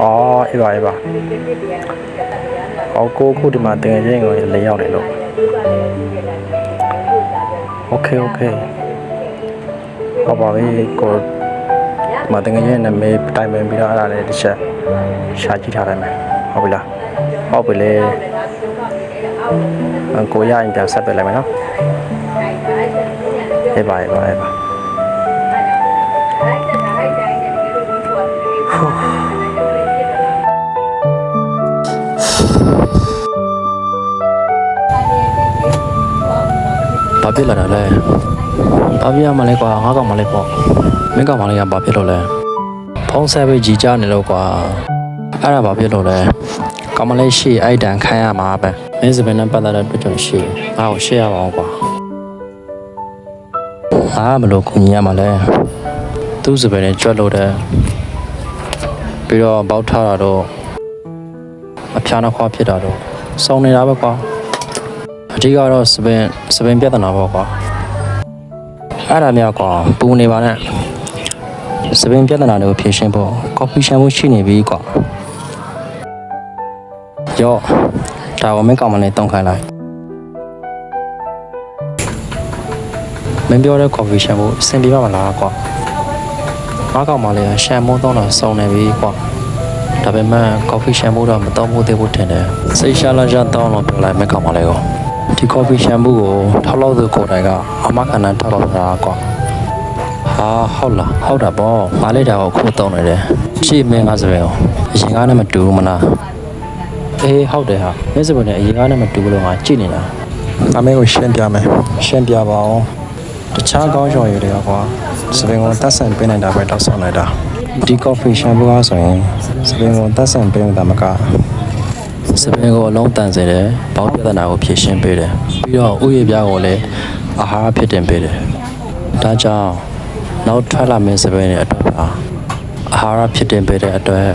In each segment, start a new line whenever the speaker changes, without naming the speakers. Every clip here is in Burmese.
哦，一把一把。好，姑姑的嘛，等下这个雷要来了。OK OK。好吧，喂，哥，嘛等下这那没带没比较大的这些，下几条来没？好不啦？好不嘞？ကိုရရင်ပြန်ဆက်ပြလိုက်မယ်နော်အေးပါအေးပါအေးပါဘာဖြစ်လာတာလဲဘာဖြစ်ရမလဲကွာငါကောင်မလေးပေါ့မင်းကောင်မလေးကဘာဖြစ်လို့လဲဖုံးဆက်ပြီးကြီးကြနေလို့ကွာအဲ့ဒါဘာဖြစ်လို့လဲကောင်မလေးရှိအဲ့တန်ခိုင်းရမှာပဲမင်းစပင်းနဲ့ပတ်သက်တဲ့တွေ့ကြုံရှိငါ့ကိုရှေ့ရပါအောင်ကွာမလို့ကူညီရမှာလဲသူ့စပင်းနဲ့ကြွက်လို့တဲ့ပြီးတော့ပေါက်ထားတာတော့အဖျားနှခွာဖြစ်တာတော့စုံနေတာပဲကွာအဓိကတော့စပင်းပြဿနာပေါ့ကွာအဲ့ဒါများကွာပူနေပါနဲ့စပင်းပြဿနာတွေကိုဖြေရှင်းဖို့ကော်ဖီရှန်ဖို့ရှိနေပြီကွာရောဒါကိုမင်းကောင်မလေးတောင်းခိုင်းလိုက်မင်းပြောတဲ့ကော်ဖီရှန်ဖို့အဆင်ပြေပါမလားကွာငါကောင်မလေးကရှန်မိုးတောင်းတာစုံနေပြီကွာဒါပေမဲ့ကော်ဖီရှန်မိုးတော့မတောင်းဖို့သေးဘူးထင်တယ်စိတ်ရှာလာကြတောင်းလို့ပြောလိုက်မင်းကောင်မလေးကိုဒီကော်ဖီရှန်မိုးကိုထောက်လို့သူကိုယ်တိုင်ကအမခဏထောက်လို့တာကွာဟာဟုတ်လားဟုတ်တာပေါ့ငါလေးတာကိုခုတောင်းနေတယ်ကြည့်မင်းငါစပယ်ကိုအရင်ကနဲ့မတူဘူးမလားအေးဟုတ်တယ်ဟာမင်းစပယ်နဲ့အရင်ကနဲ့မတူဘူးလို့ငါကြည့်နေတာအမေကိုရှင်းပြမယ်ရှင်းပြပါအောင်တခြားကောင်းချော်ရည်တွေကကွာစပင်ကိုတက်ဆန်ပေးနေတာပဲတောက်ဆောင်လိုက်တာဒီကော်ဖီရှမ်ပူကဆိုရင်စပင်ကိုတက်ဆန်ပေးနေတာမကစပင်ကိုအလုံးတန်စေတယ်ဘောင်းပြဿနာကိုဖြေရှင်းပေးတယ်ပြီးတော့ဥယျာဉ်ပြားကိုလည်းအာဟာရဖြစ်တင်ပေးတယ်ဒါကြောင့်နောက်ထွက်လာမယ့်စပင်တွေအတွက်ပါအာဟာရဖြစ်တင်ပေးတဲ့အတွက်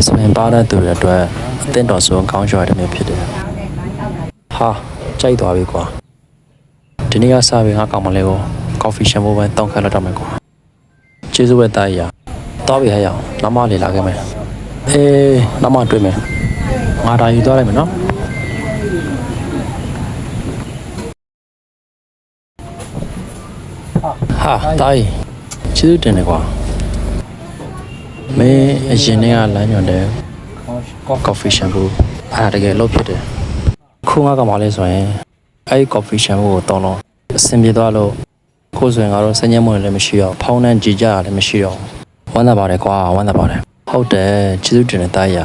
စပင်ပါတဲ့သူတွေအတွက်အသင့်တော်ဆုံးကောင်းချော်ရည်တွေဖြစ်တယ်ဟာကြိုက်သွားပြီကွာဒီနေ့ကစပြီးငါကောင်မလေးကိုကော်ဖီရှမ်ပူပဲတောင်းခံလိုက်တော့မယ်ကွာကျေးဇူးပဲတားရတော့ပြီဟဲ့ရအောင်နောက်မှလေလာခဲ့မယ်အေးနောက်မှတွေ့မယ်ငါဒါယူသွားလိုက်မယ်နော်ဟာတားကျေးဇူးတင်တယ်ကွာမင်းအရင်ကလမ်းညွှန်တယ်ကော်ဖီရှမ်ပူအဲ့ဒါတကယ်လို့ဖြစ်တယ်ခုငါကောင်မလေးဆိုရင်အဲ့ကော်ဖီရှမ်ပူကိုတောင်းတော့အဆင်ပြေသွားလို့ကိုယ်ဆိုရင်ငါတို့စညက်မွေလည်းမရှိတော့ဖောင်းနှံကြည်ကြရလည်းမရှိတော့ဝမ်းသာပါတယ်ကွာဝမ်းသာပါတယ်ဟုတ်တယ်ကျေးဇူးတင်တဲ့တားရ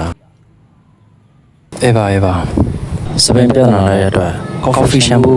အေးပါစပင်းပြဿနာရဲ့အတွက်ကော်ဖီရှမ်ပူ